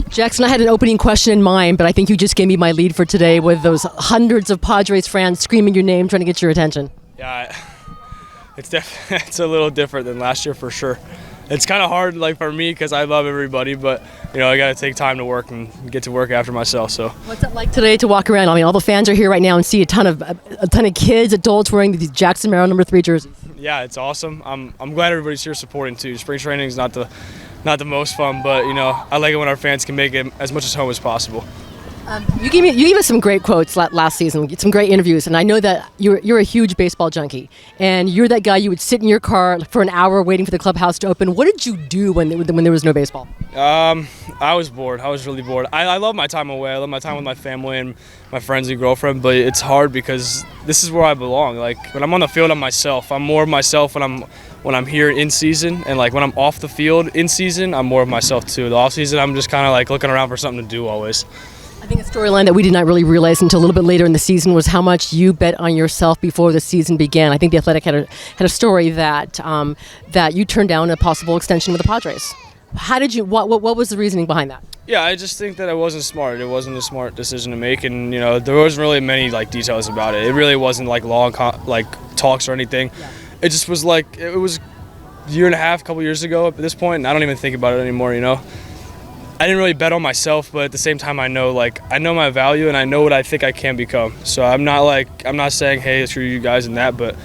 Jackson, I had an opening question in mind, but I think you just gave me my lead for today with those hundreds of Padres fans screaming your name, trying to get your attention. Yeah, it's a little different than last year for sure. It's kind of hard, like for me, because I love everybody, but I got to take time to work and get to work after myself. So, what's it like today to walk around? I mean, all the fans are here right now and see a ton of kids, adults wearing these Jackson Merrill number 3 jerseys. Yeah, it's awesome. I'm glad everybody's here supporting too. Spring training is not the most fun, but I like it when our fans can make it as much as home as possible. You gave us some great quotes last season, some great interviews, and I know that you're a huge baseball junkie, and you're that guy you would sit in your car for an hour waiting for the clubhouse to open. What did you do when there was no baseball? I was bored. I was really bored. I love my time away. I love my time with my family and my friends and girlfriend, but it's hard because this is where I belong. Like when I'm on the field, I'm myself. I'm more of myself when I'm here in season, and like when I'm off the field in season, I'm more of myself too. The off season, I'm just kind of like looking around for something to do always. I think a storyline that we did not really realize until a little bit later in the season was how much you bet on yourself before the season began. I think The Athletic had a story that you turned down a possible extension with the Padres. How did you? What was the reasoning behind that? Yeah, I just think that it wasn't smart. It wasn't a smart decision to make, and there wasn't really many like details about it. It really wasn't like long talks or anything. Yeah. It just was like it was a year and a half, a couple years ago at this point, and I don't even think about it anymore. I didn't really bet on myself, but at the same time, I know my value and I know what I think I can become. So I'm not saying, hey, screw you guys and that, but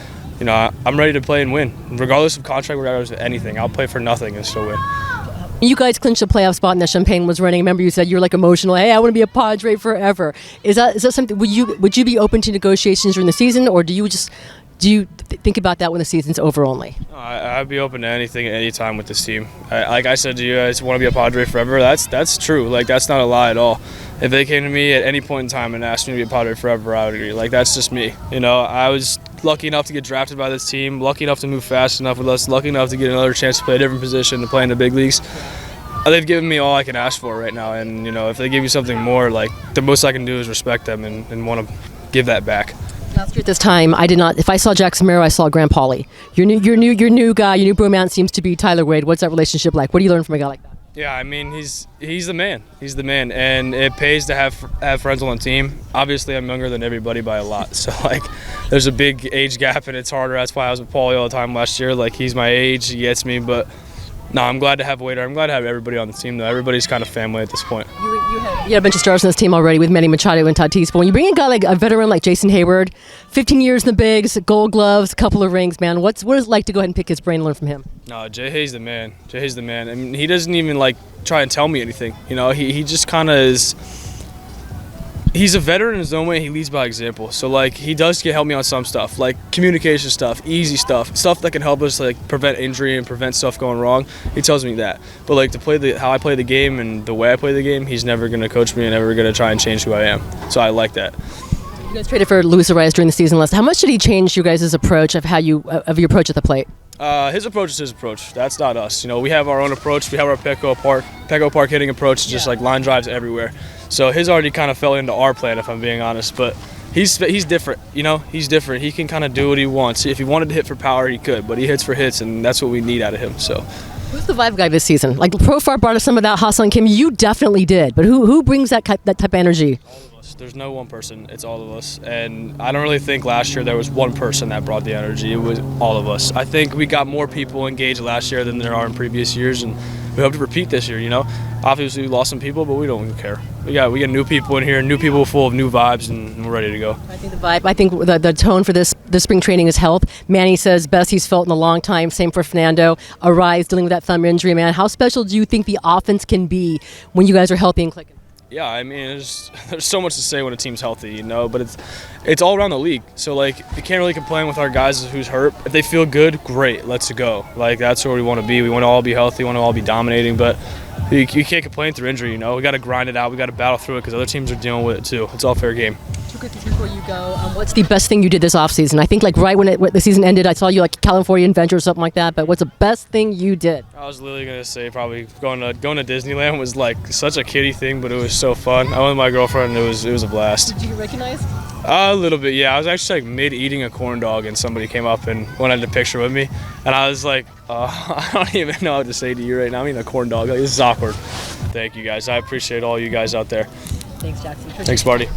I'm ready to play and win, regardless of contract, regardless of anything. I'll play for nothing and still win. You guys clinched a playoff spot and the champagne was running. I remember you said you were like emotional. Hey, I want to be a Padre forever. Is that something? Would you be open to negotiations during the season, or do you think about that when the season's over only? I'd be open to anything at any time with this team. Like I said to you, I just want to be a Padre forever. That's true. Like that's not a lie at all. If they came to me at any point in time and asked me to be a Padre forever, I would agree. Like that's just me. I was lucky enough to get drafted by this team, lucky enough to move fast enough with us, lucky enough to get another chance to play a different position, to play in the big leagues. They've given me all I can ask for right now, and if they give you something more, like the most I can do is respect them and want to give that back. Last year at this time, I did not. If I saw Jackson Merrill, I saw Grand Pauly. Your new guy, your new bromance seems to be Tyler Wade. What's that relationship like? What do you learn from a guy like that? Yeah, I mean he's the man. He's the man, and it pays to have friends on the team. Obviously, I'm younger than everybody by a lot, so there's a big age gap, and it's harder. That's why I was with Pauly all the time last year. Like he's my age, he gets me, but. No, I'm glad to have Wader. I'm glad to have everybody on the team, though. Everybody's kind of family at this point. You had a bunch of stars on this team already with Manny Machado and Tatis, but when you bring in a veteran like Jason Heyward, 15 years in the bigs, gold gloves, a couple of rings, man, what is it like to go ahead and pick his brain and learn from him? No, Jay Hay's the man. Jay Hay's the man. I mean, he doesn't even, try and tell me anything. He just kind of is... He's a veteran in his own way. He leads by example. So, he does help me on some stuff, like communication stuff, easy stuff that can help us, prevent injury and prevent stuff going wrong. He tells me that. But, to play how I play the game and the way I play the game, he's never going to coach me and never going to try and change who I am. So I like that. You guys traded for Luis Arias during the season last. How much did he change you guys' approach of your approach at the plate? His approach is his approach. That's not us. We have our own approach. We have our Petco Park hitting approach, just line drives everywhere. So his already kind of fell into our plan, if I'm being honest. But he's different. He's different. He can kind of do what he wants. If he wanted to hit for power, he could. But he hits for hits, and that's what we need out of him. So. Who's the vibe guy this season? Profar brought us some of that. Hassan Kim, you definitely did. But who brings that type of energy? All of us. There's no one person. It's all of us. And I don't really think last year there was one person that brought the energy. It was all of us. I think we got more people engaged last year than there are in previous years, and we hope to repeat this year. Obviously we lost some people, but we don't care. We got new people in here, new people full of new vibes, and we're ready to go. I think the tone for this spring training is health. Manny says best he's felt in a long time. Same for Fernando. Arise dealing with that thumb injury, man. How special do you think the offense can be when you guys are healthy and clicking? Yeah, I mean, there's so much to say when a team's healthy, but it's all around the league. So, you can't really complain with our guys who's hurt. If they feel good, great, let's go. That's where we want to be. We want to all be healthy, we want to all be dominating. But you can't complain through injury. You know, we got to grind it out. We got to battle through it because other teams are dealing with it too. It's all fair game. Two quick things before you go. What's the best thing you did this offseason? I think like right when the season ended, I saw you like California Adventure or something like that. But what's the best thing you did? I was literally gonna say probably going to Disneyland was like such a kiddie thing, but it was so fun. I went with my girlfriend, and it was a blast. Did you get recognized? A little bit, yeah. I was actually like mid eating a corn dog, and somebody came up and wanted a picture with me, and I was like, I don't even know what to say to you right now. I'm eating a corn dog. Like, this is awkward. Thank you guys. I appreciate all you guys out there. Thanks, Jackson. Thanks, Marty.